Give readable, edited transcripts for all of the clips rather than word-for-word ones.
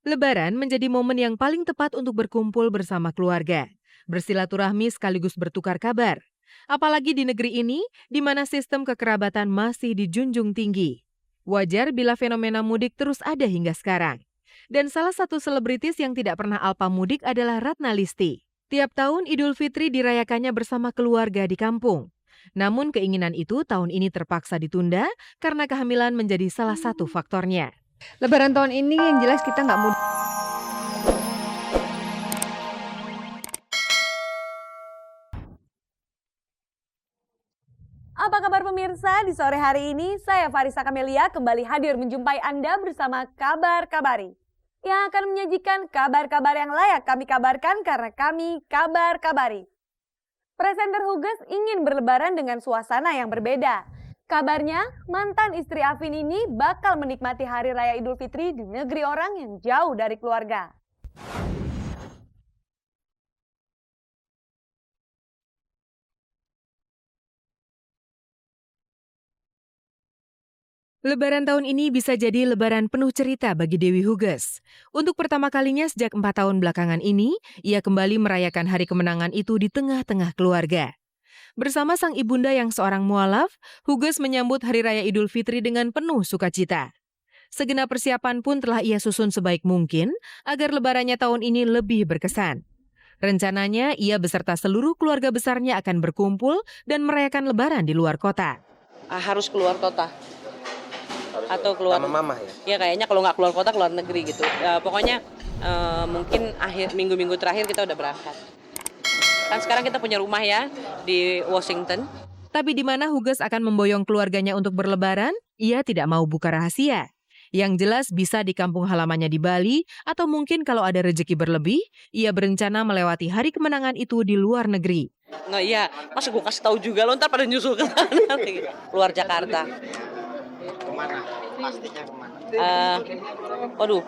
Lebaran menjadi momen yang paling tepat untuk berkumpul bersama keluarga, bersilaturahmi sekaligus bertukar kabar. Apalagi di negeri ini, di mana sistem kekerabatan masih dijunjung tinggi. Wajar bila fenomena mudik terus ada hingga sekarang. Dan salah satu selebritis yang tidak pernah alpa mudik adalah Ratna Listi. Tiap tahun Idul Fitri dirayakannya bersama keluarga di kampung. Namun keinginan itu tahun ini terpaksa ditunda karena kehamilan menjadi salah satu faktornya. Lebaran tahun ini yang jelas kita nggak mudik. Apa kabar pemirsa? Di sore hari ini saya Farisa Kamelia kembali hadir menjumpai Anda bersama Kabar Kabari yang akan menyajikan kabar-kabar yang layak kami kabarkan karena kami Kabar Kabari. Presenter Huges ingin berlebaran dengan suasana yang berbeda. Kabarnya, mantan istri Afin ini bakal menikmati Hari Raya Idul Fitri di negeri orang yang jauh dari keluarga. Lebaran tahun ini bisa jadi lebaran penuh cerita bagi Dewi Huges. Untuk pertama kalinya sejak 4 tahun belakangan ini, ia kembali merayakan hari kemenangan itu di tengah-tengah keluarga. Bersama sang ibunda yang seorang mualaf, Huges menyambut Hari Raya Idul Fitri dengan penuh sukacita. Segenap persiapan pun telah ia susun sebaik mungkin agar lebarannya tahun ini lebih berkesan. Rencananya, ia beserta seluruh keluarga besarnya akan berkumpul dan merayakan lebaran di luar kota. Harus keluar kota atau keluar sama mama ya? Ya kayaknya kalau nggak keluar kota keluar negeri gitu. Pokoknya mungkin akhir minggu-minggu terakhir kita udah berangkat. Kan sekarang kita punya rumah ya di Washington. Tapi di mana Huges akan memboyong keluarganya untuk berlebaran, ia tidak mau buka rahasia. Yang jelas bisa di kampung halamannya di Bali, atau mungkin kalau ada rezeki berlebih, ia berencana melewati hari kemenangan itu di luar negeri. Nah iya, masa gue kasih tahu juga lo ntar pada nyusul ke sana. Luar Jakarta. Kemana? Pastinya kemana? Waduh,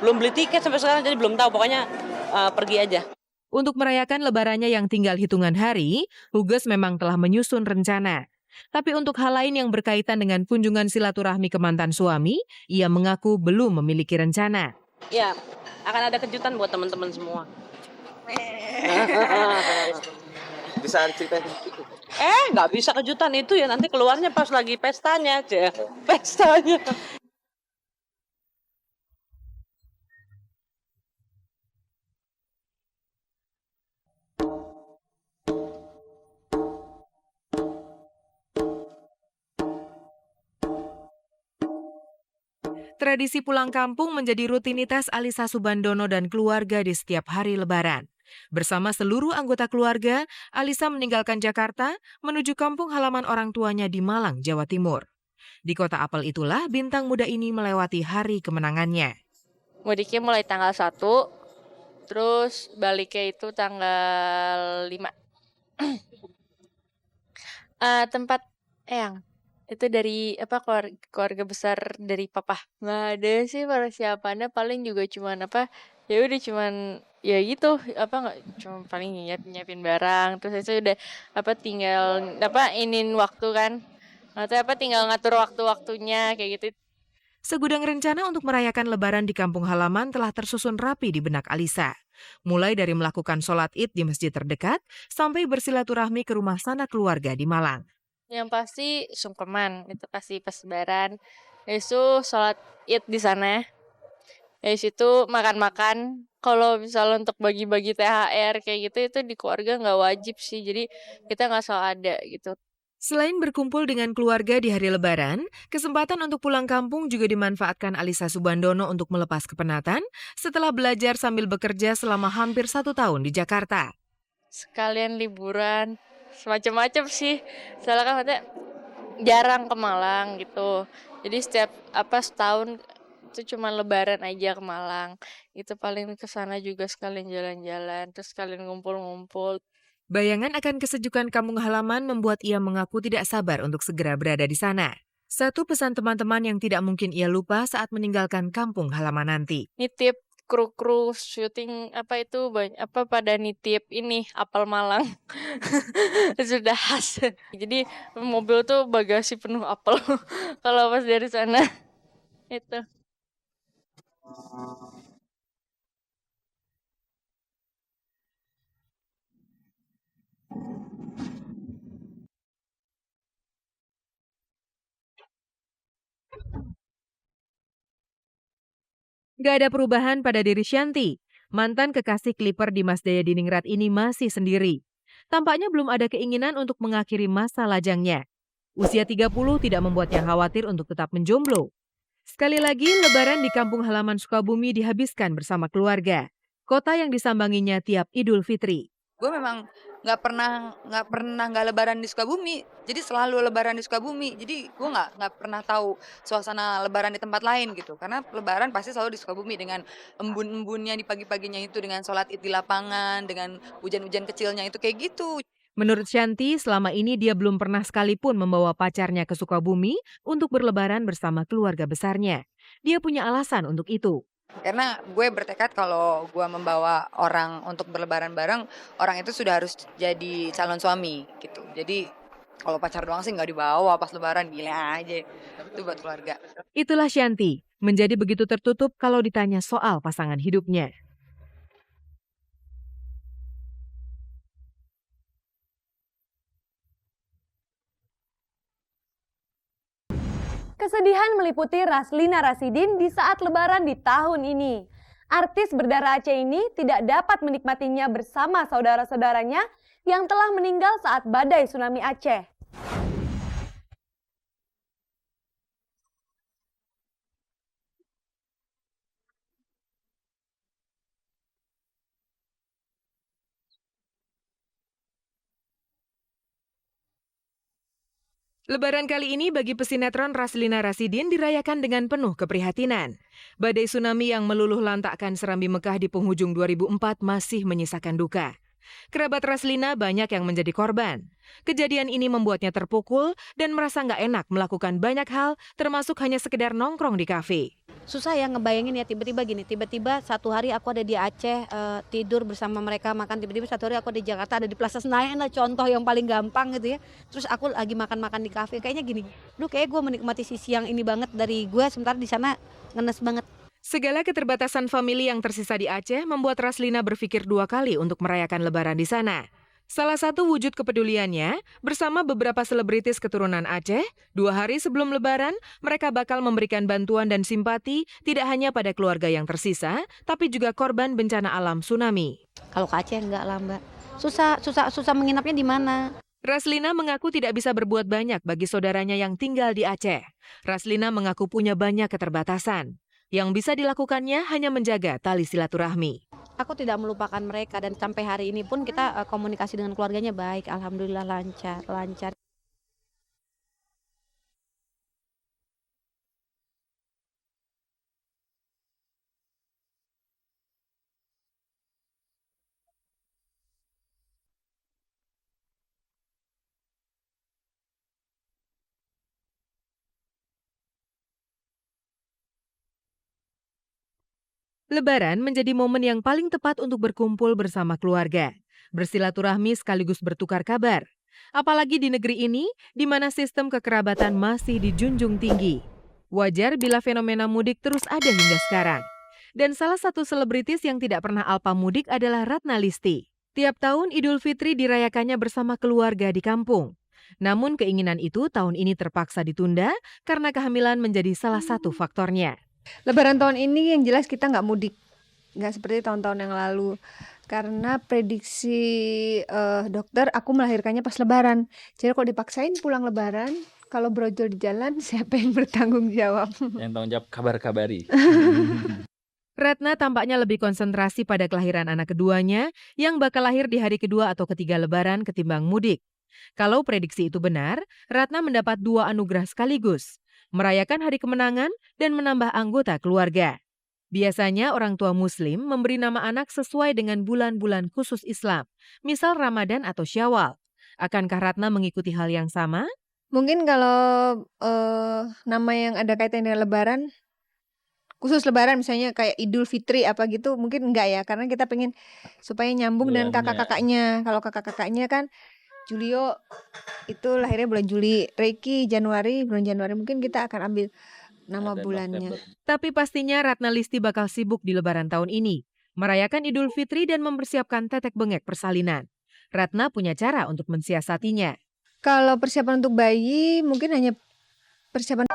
belum beli tiket sampai sekarang jadi belum tahu. Pokoknya pergi aja. Untuk merayakan lebarannya yang tinggal hitungan hari, Huges memang telah menyusun rencana. Tapi untuk hal lain yang berkaitan dengan kunjungan silaturahmi ke mantan suami, ia mengaku belum memiliki rencana. Ya, akan ada kejutan buat teman-teman semua. Bisa ceritain? Nggak bisa kejutan itu ya nanti keluarnya pas lagi pestanya aja. Pestanya. Tradisi pulang kampung menjadi rutinitas Alisa Subandono dan keluarga di setiap hari Lebaran. Bersama seluruh anggota keluarga, Alisa meninggalkan Jakarta menuju kampung halaman orang tuanya di Malang, Jawa Timur. Di kota apel itulah bintang muda ini melewati hari kemenangannya. Mudiknya mulai tanggal 1, terus baliknya itu tanggal 5. Tempat Eyang, itu dari keluarga besar dari papa. Nggak ada sih persiapannya, paling juga cuman ya udah cuman ya gitu, nggak cuma paling nyiapin barang, terus itu udah tinggal inin waktu kan. Atau tinggal ngatur waktu-waktunya kayak gitu. Segudang rencana untuk merayakan Lebaran di kampung halaman telah tersusun rapi di benak Alisa. Mulai dari melakukan sholat Id di masjid terdekat, sampai bersilaturahmi ke rumah sanak keluarga di Malang. Yang pasti sungkeman, itu pasti pas Lebaran. Itu sholat Id di sana. Dari situ makan-makan. Kalau misalnya untuk bagi-bagi THR kayak gitu, itu di keluarga nggak wajib sih. Jadi kita nggak selalu ada gitu. Selain berkumpul dengan keluarga di hari Lebaran, kesempatan untuk pulang kampung juga dimanfaatkan Alisa Subandono untuk melepas kepenatan setelah belajar sambil bekerja selama hampir 1 tahun di Jakarta. Sekalian liburan, semacam-macam sih. Soalnya kan maksudnya jarang ke Malang gitu. Jadi setiap setahun itu cuma Lebaran aja ke Malang. Itu paling ke sana juga sekalian jalan-jalan, terus sekalian ngumpul-ngumpul. Bayangan akan kesejukan kampung halaman membuat ia mengaku tidak sabar untuk segera berada di sana. Satu pesan teman-teman yang tidak mungkin ia lupa saat meninggalkan kampung halaman nanti. Nitip kru syuting pada nitip ini apel Malang. Sudah khas. Jadi mobil tuh bagasi penuh apel kalau pas dari sana. Itu. Gak ada perubahan pada diri Shanti. Mantan kekasih Clipper Dimas Dayadiningrat ini masih sendiri. Tampaknya belum ada keinginan untuk mengakhiri masa lajangnya. Usia 30 tidak membuatnya khawatir untuk tetap menjomblo. Sekali lagi, lebaran di kampung halaman Sukabumi dihabiskan bersama keluarga. Kota yang disambanginya tiap Idul Fitri. Gue memang nggak pernah nggak lebaran di Sukabumi, jadi selalu lebaran di Sukabumi. Jadi gue nggak pernah tahu suasana lebaran di tempat lain gitu, karena lebaran pasti selalu di Sukabumi dengan embun-embunnya di pagi-paginya itu, dengan sholat id di lapangan, dengan hujan-hujan kecilnya itu kayak gitu. Menurut Shanti, selama ini dia belum pernah sekalipun membawa pacarnya ke Sukabumi untuk berlebaran bersama keluarga besarnya. Dia punya alasan untuk itu. Karena gue bertekad kalau gue membawa orang untuk berlebaran bareng, orang itu sudah harus jadi calon suami gitu. Jadi kalau pacar doang sih nggak dibawa pas lebaran, gila aja. Itu buat keluarga. Itulah Shanti, menjadi begitu tertutup kalau ditanya soal pasangan hidupnya. Kesedihan meliputi Raslina Rasidin di saat lebaran di tahun ini. Artis berdarah Aceh ini tidak dapat menikmatinya bersama saudara-saudaranya yang telah meninggal saat badai tsunami Aceh. Lebaran kali ini bagi pesinetron Raslina Rasidin dirayakan dengan penuh keprihatinan. Badai tsunami yang meluluh lantakkan Serambi Mekah di penghujung 2004 masih menyisakan duka. Kerabat Raslina banyak yang menjadi korban. Kejadian ini membuatnya terpukul dan merasa nggak enak melakukan banyak hal, termasuk hanya sekedar nongkrong di kafe. Susah ya ngebayangin ya, tiba-tiba gini, tiba-tiba satu hari aku ada di Aceh, tidur bersama mereka makan, tiba-tiba satu hari aku ada di Jakarta, ada di Plaza Senayan lah, contoh yang paling gampang gitu ya. Terus aku lagi makan-makan di kafe, kayaknya gini, kayak gue menikmati sisi yang ini banget dari gue, sementara di sana ngenes banget. Segala keterbatasan famili yang tersisa di Aceh membuat Raslina berpikir 2 kali untuk merayakan lebaran di sana. Salah satu wujud kepeduliannya, bersama beberapa selebritis keturunan Aceh, 2 hari sebelum lebaran, mereka bakal memberikan bantuan dan simpati tidak hanya pada keluarga yang tersisa, tapi juga korban bencana alam tsunami. Kalau ke Aceh enggak lah Mbak, susah menginapnya di mana. Raslina mengaku tidak bisa berbuat banyak bagi saudaranya yang tinggal di Aceh. Raslina mengaku punya banyak keterbatasan. Yang bisa dilakukannya hanya menjaga tali silaturahmi. Aku tidak melupakan mereka dan sampai hari ini pun kita komunikasi dengan keluarganya baik, alhamdulillah lancar. Lebaran menjadi momen yang paling tepat untuk berkumpul bersama keluarga, bersilaturahmi sekaligus bertukar kabar. Apalagi di negeri ini, di mana sistem kekerabatan masih dijunjung tinggi. Wajar bila fenomena mudik terus ada hingga sekarang. Dan salah satu selebritis yang tidak pernah alpa mudik adalah Ratna Listi. Tiap tahun Idul Fitri dirayakannya bersama keluarga di kampung. Namun keinginan itu tahun ini terpaksa ditunda karena kehamilan menjadi salah satu faktornya. Lebaran tahun ini yang jelas kita nggak mudik, nggak seperti tahun-tahun yang lalu. Karena prediksi dokter aku melahirkannya pas lebaran. Jadi kalau dipaksain pulang lebaran, kalau brojol di jalan siapa yang bertanggung jawab? Yang tanggung jawab kabar-kabari. Ratna tampaknya lebih konsentrasi pada kelahiran anak keduanya yang bakal lahir di hari kedua atau ketiga lebaran ketimbang mudik. Kalau prediksi itu benar, Ratna mendapat 2 anugerah sekaligus. Merayakan hari kemenangan dan menambah anggota keluarga. Biasanya orang tua Muslim memberi nama anak sesuai dengan bulan-bulan khusus Islam, misal Ramadan atau Syawal. Akankah Ratna mengikuti hal yang sama? Mungkin kalau nama yang ada kaitan dengan lebaran, khusus lebaran misalnya kayak Idul Fitri apa gitu, mungkin enggak ya, karena kita pengen supaya nyambung dengan kakak-kakaknya. Kalau kakak-kakaknya kan Julio itu lahirnya bulan Juli, Reiki bulan Januari, mungkin kita akan ambil nama bulannya. Tapi pastinya Ratna Listi bakal sibuk di lebaran tahun ini, merayakan Idul Fitri dan mempersiapkan tetek bengek persalinan. Ratna punya cara untuk mensiasatinya. Kalau persiapan untuk bayi mungkin hanya persiapan